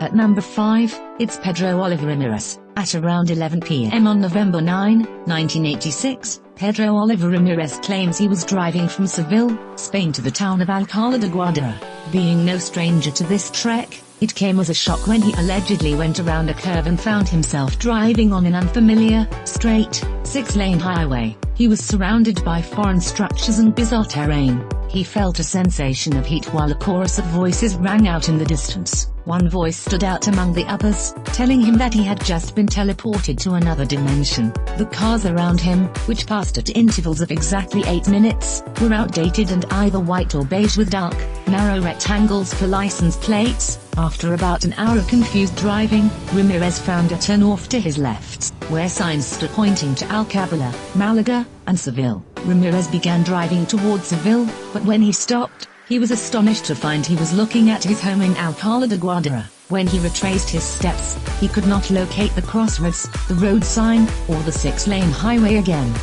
At number 5, it's Pedro Oliver Ramirez. At around 11 p.m. on November 9, 1986, Pedro Oliver Ramirez claims he was driving from Seville, Spain to the town of Alcalá de Guadalajara. Being no stranger to this trek, it came as a shock when he allegedly went around a curve and found himself driving on an unfamiliar, straight, 6-lane highway. He was surrounded by foreign structures and bizarre terrain. He felt a sensation of heat while a chorus of voices rang out in the distance. One voice stood out among the others, telling him that he had just been teleported to another dimension. The cars around him, which passed at intervals of exactly 8 minutes, were outdated and either white or beige with dark, narrow rectangles for license plates. After about an hour of confused driving, Ramirez found a turn off to his left, where signs stood pointing to Alcabala, Malaga, and Seville. Ramirez began driving towards Seville, but when he stopped, he was astonished to find he was looking at his home in Alcalá de Guadalajara. When he retraced his steps, he could not locate the crossroads, the road sign, or the 6-lane highway again.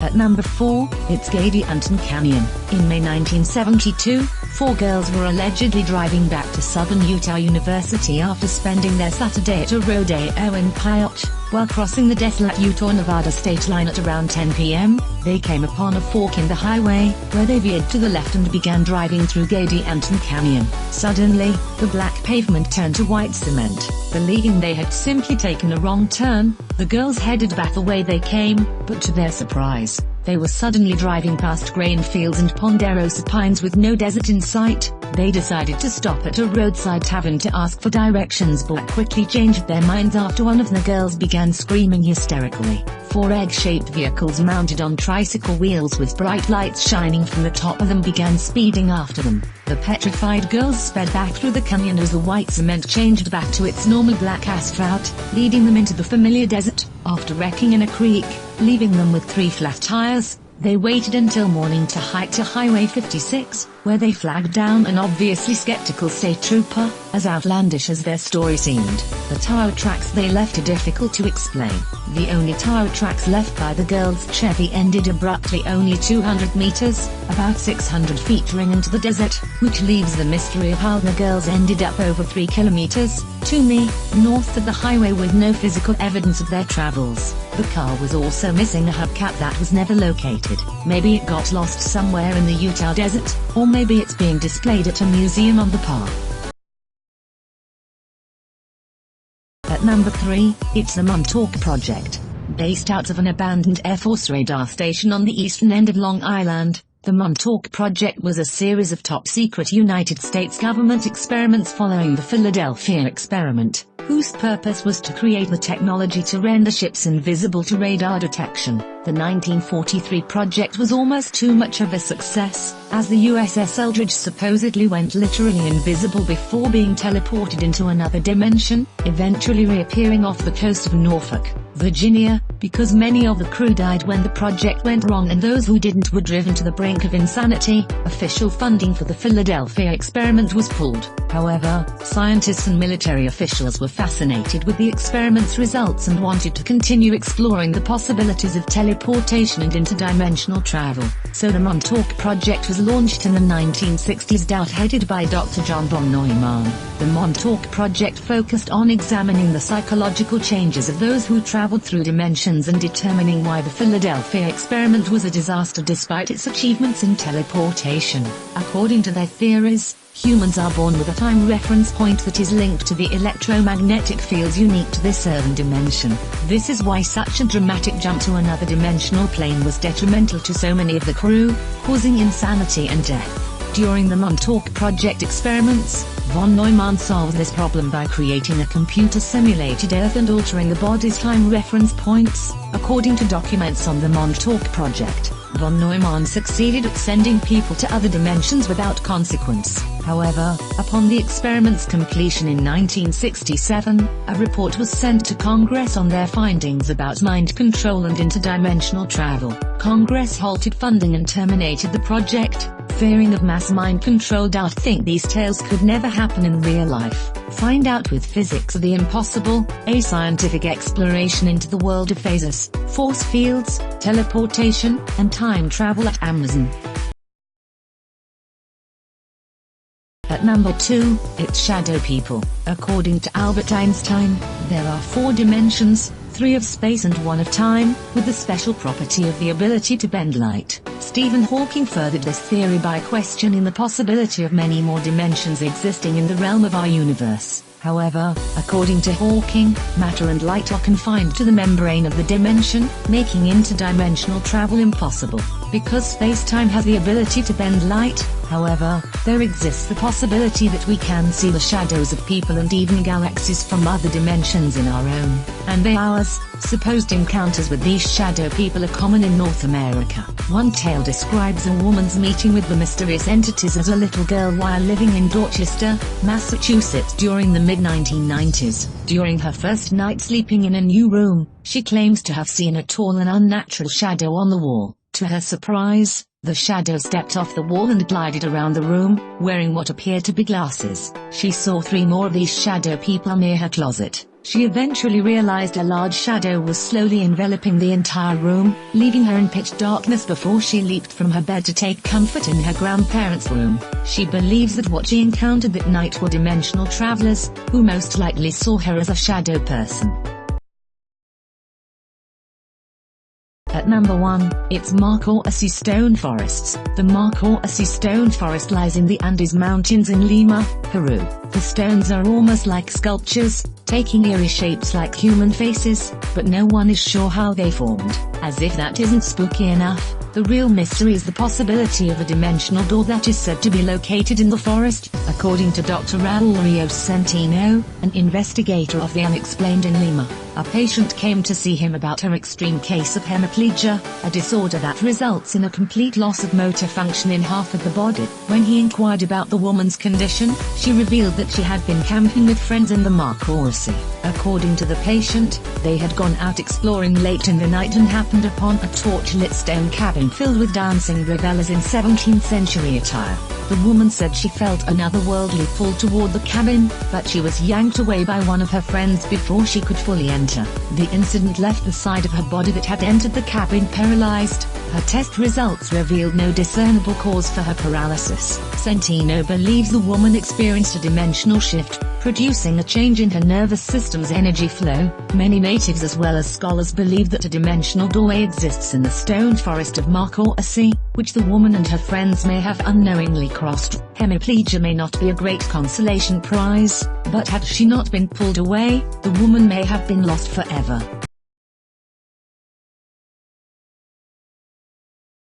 At number 4, it's Gady Anton Canyon. In May 1972, 4 girls were allegedly driving back to Southern Utah University after spending their Saturday at a rodeo in Pyote. While crossing the desolate Utah-Nevada state line at around 10 p.m., they came upon a fork in the highway, where they veered to the left and began driving through Gady Anton Canyon. Suddenly, the black pavement turned to white cement. Believing they had simply taken a wrong turn, the girls headed back the way they came, but to their surprise, they were suddenly driving past grain fields and ponderosa pines with no desert in sight. They decided to stop at a roadside tavern to ask for directions but quickly changed their minds after one of the girls began screaming hysterically. 4 egg-shaped vehicles mounted on tricycle wheels with bright lights shining from the top of them began speeding after them. The petrified girls sped back through the canyon as the white cement changed back to its normal black asphalt, leading them into the familiar desert. After wrecking in a creek, leaving them with 3 flat tires, they waited until morning to hike to Highway 56, where they flagged down an obviously skeptical state trooper. As outlandish as their story seemed, the tire tracks they left are difficult to explain. The only tire tracks left by the girls' Chevy ended abruptly only 200 meters, about 600 feet into the desert, which leaves the mystery of how the girls ended up over 3 kilometers, to me, north of the highway with no physical evidence of their travels. The car was also missing a hubcap that was never located. Maybe it got lost somewhere in the Utah desert, or maybe it's being displayed at a museum on the park. At number 3, it's the Montauk Project. Based out of an abandoned Air Force radar station on the eastern end of Long Island, the Montauk Project was a series of top-secret United States government experiments following the Philadelphia experiment, whose purpose was to create the technology to render ships invisible to radar detection. The 1943 project was almost too much of a success, as the USS Eldridge supposedly went literally invisible before being teleported into another dimension, eventually reappearing off the coast of Norfolk, Virginia, because many of the crew died when the project went wrong and those who didn't were driven to the brink of insanity. Official funding for the Philadelphia experiment was pulled. However, scientists and military officials were fascinated with the experiment's results and wanted to continue exploring the possibilities of teleportation and interdimensional travel. So the Montauk Project was launched in the 1960s, headed by Dr. John von Neumann. The Montauk Project focused on examining the psychological changes of those who traveled through dimensions and determining why the Philadelphia experiment was a disaster despite its achievements in teleportation. According to their theories, humans are born with a time reference point that is linked to the electromagnetic fields unique to this earthen dimension. This is why such a dramatic jump to another dimensional plane was detrimental to so many of the crew, causing insanity and death. During the Montauk Project experiments, von Neumann solved this problem by creating a computer-simulated Earth and altering the body's time reference points. According to documents on the Montauk Project, von Neumann succeeded at sending people to other dimensions without consequence. However, upon the experiment's completion in 1967, a report was sent to Congress on their findings about mind control and interdimensional travel. Congress halted funding and terminated the project, fearing of mass mind control. Think these tales could never happen in real life. Find out with physics of the impossible, a scientific exploration into the world of phasors, force fields, teleportation, and time travel at Amazon. At At number 2, it's shadow people. According to Albert Einstein, there are 4 dimensions, 3 of space and 1 of time, with the special property of the ability to bend light. Stephen Hawking furthered this theory by questioning the possibility of many more dimensions existing in the realm of our universe. However, according to Hawking, matter and light are confined to the membrane of the dimension, making interdimensional travel impossible. Because space-time has the ability to bend light, however, there exists the possibility that we can see the shadows of people and even galaxies from other dimensions in our own, and ours. Supposed encounters with these shadow people are common in North America. One tale describes a woman's meeting with the mysterious entities as a little girl while living in Dorchester, Massachusetts during the mid-1990s. During her first night sleeping in a new room, she claims to have seen a tall and unnatural shadow on the wall. To her surprise, the shadow stepped off the wall and glided around the room, wearing what appeared to be glasses. She saw 3 more of these shadow people near her closet. She eventually realized a large shadow was slowly enveloping the entire room, leaving her in pitch darkness before she leaped from her bed to take comfort in her grandparents' room. She believes that what she encountered that night were dimensional travelers, who most likely saw her as a shadow person. At number 1, it's Marcoasi stone forests. The Marcoasi stone forest lies in the Andes Mountains in Lima, Peru. The stones are almost like sculptures, taking eerie shapes like human faces, but no one is sure how they formed. As if that isn't spooky enough, the real mystery is the possibility of a dimensional door that is said to be located in the forest. According to Dr. Raul Rios Centeno, an investigator of the unexplained in Lima, a patient came to see him about her extreme case of hemiplegia, a disorder that results in a complete loss of motor function in half of the body. When he inquired about the woman's condition, she revealed that she had been camping with friends in the Marcoasi. According to the patient, they had gone out exploring late in the night and happened upon a torch-lit stone cabin filled with dancing revelers in 17th century attire. The woman said she felt an otherworldly pull toward the cabin, but she was yanked away by one of her friends before she could fully enter. The incident left the side of her body that had entered the cabin paralyzed. Her test results revealed no discernible cause for her paralysis. Centeno believes the woman experienced a dimensional shift, producing a change in her nervous system's energy flow. Many natives as well as scholars believe that a dimensional doorway exists in the stone forest of Marcoasi, which the woman and her friends may have unknowingly crossed. Hemiplegia may not be a great consolation prize, but had she not been pulled away, the woman may have been lost forever.